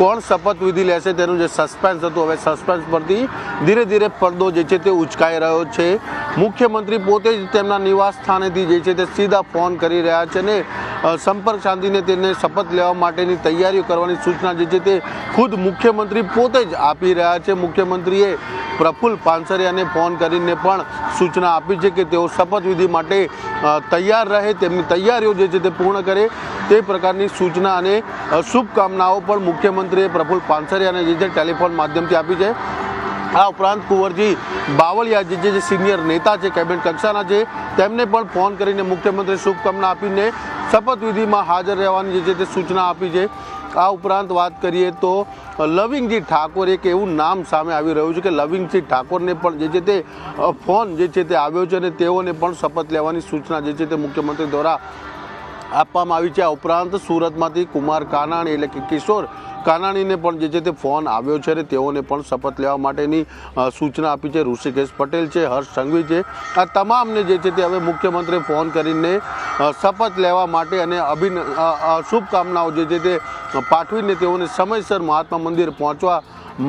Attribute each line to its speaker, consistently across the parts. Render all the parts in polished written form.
Speaker 1: કોણ શપથવિધિ લેશે તેનું જે સસ્પેન્સ હતું, હવે સસ્પેન્સ પરથી ધીરે ધીરે પડદો જે છે તે ઉચકાઈ રહ્યો છે। મુખ્યમંત્રી પોતે જ તેમના નિવાસ સ્થાનેથી જે છે તે સીધા ફોન કરી રહ્યા છે અને સંપર્ક સાધીને તેને શપથ લેવા માટેની તૈયારીઓ કરવાની સૂચના જે છે તે ખુદ મુખ્યમંત્રી પોતે જ આપી રહ્યા છે। મુખ્યમંત્રીએ પ્રફુલ્લ પાનસરિયાને ફોન કરીને પણ સૂચના આપી છે કે તેઓ શપથવિધિ માટે તૈયાર રહે, તેમની તૈયારીઓ જે છે તે પૂર્ણ કરે તે પ્રકારની સૂચના અને શુભકામનાઓ પણ મુખ્યમંત્રીએ પ્રફુલ્લ પાનસરિયાને જે છે ટેલિફોન માધ્યમથી આપી છે। આ ઉપરાંત કુંવરજી બાવળિયા જે સિનિયર નેતા છે, કેબિનેટ કક્ષાના છે, તેમને પણ ફોન કરીને મુખ્યમંત્રીએ શુભકામના આપીને શપથવિધિમાં હાજર રહેવાની જે છે તે સૂચના આપી છે। આ ઉપરાંત વાત કરીએ તો લવિંગજી ઠાકોર એક એવું નામ સામે આવી રહ્યું છે કે લવિંગજી ઠાકોરને પણ જે છે તે ફોન જે છે તે આવ્યો છે અને તેઓને પણ શપથ લેવાની સૂચના જે છે તે મુખ્યમંત્રી દ્વારા આપવામાં આવી છે। આ ઉપરાંત સુરતમાંથી કુમાર કાનાણી એટલે કે કિશોર કાનાણીને પણ જે છે તે ફોન આવ્યો છે અને તેઓને પણ શપથ લેવા માટેની સૂચના આપી છે। ઋષિકેશ પટેલ છે, હર્ષ સંઘવી છે, આ તમામને જે છે તે હવે મુખ્યમંત્રીએ ફોન કરીને શપથ લેવા માટે અને શુભકામનાઓ જે છે તે પાઠવીને તેઓને સમયસર મહાત્મા મંદિર પહોંચવા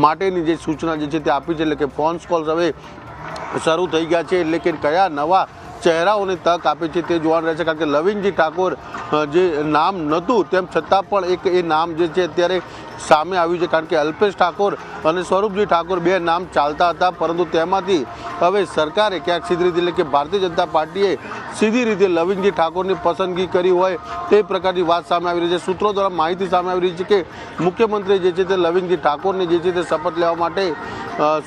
Speaker 1: માટેની જે સૂચના જે છે તે આપી છે। એટલે કે ફોન કોલ્સ હવે શરૂ થઈ ગયા છે, એટલે કે કયા નવા ચહેરાઓને તક આપે છે તે જોવાનું રહેશે। કારણ કે લવિંગજી ઠાકોર જે નામ નહોતું તેમ છતાં પણ એક એ નામ જે છે અત્યારે સામે આવ્યું છે। કારણ કે અલ્પેશ ઠાકોર અને સ્વરૂપજી ઠાકોર બે નામ ચાલતા હતા, પરંતુ તેમાંથી હવે સરકારે ક્યાંક સીધી રીતે એટલે કે ભારતીય જનતા પાર્ટીએ સીધી રીતે લવિંગજી ઠાકોરની પસંદગી કરી હોય તે પ્રકારની વાત સામે આવી રહી છે। સૂત્રો દ્વારા માહિતી સામે આવી રહી છે કે મુખ્યમંત્રીએ જે છે તે લવિંગજી ઠાકોરને જે છે તે શપથ લેવા માટે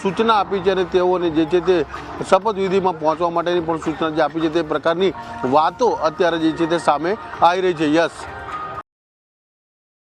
Speaker 1: સૂચના આપી છે અને તેઓને જે છે તે શપથવિધિમાં પહોંચવા માટેની પણ સૂચના જે આપી છે તે પ્રકારની વાતો અત્યારે જે છે તે સામે આવી રહી છે। યસ।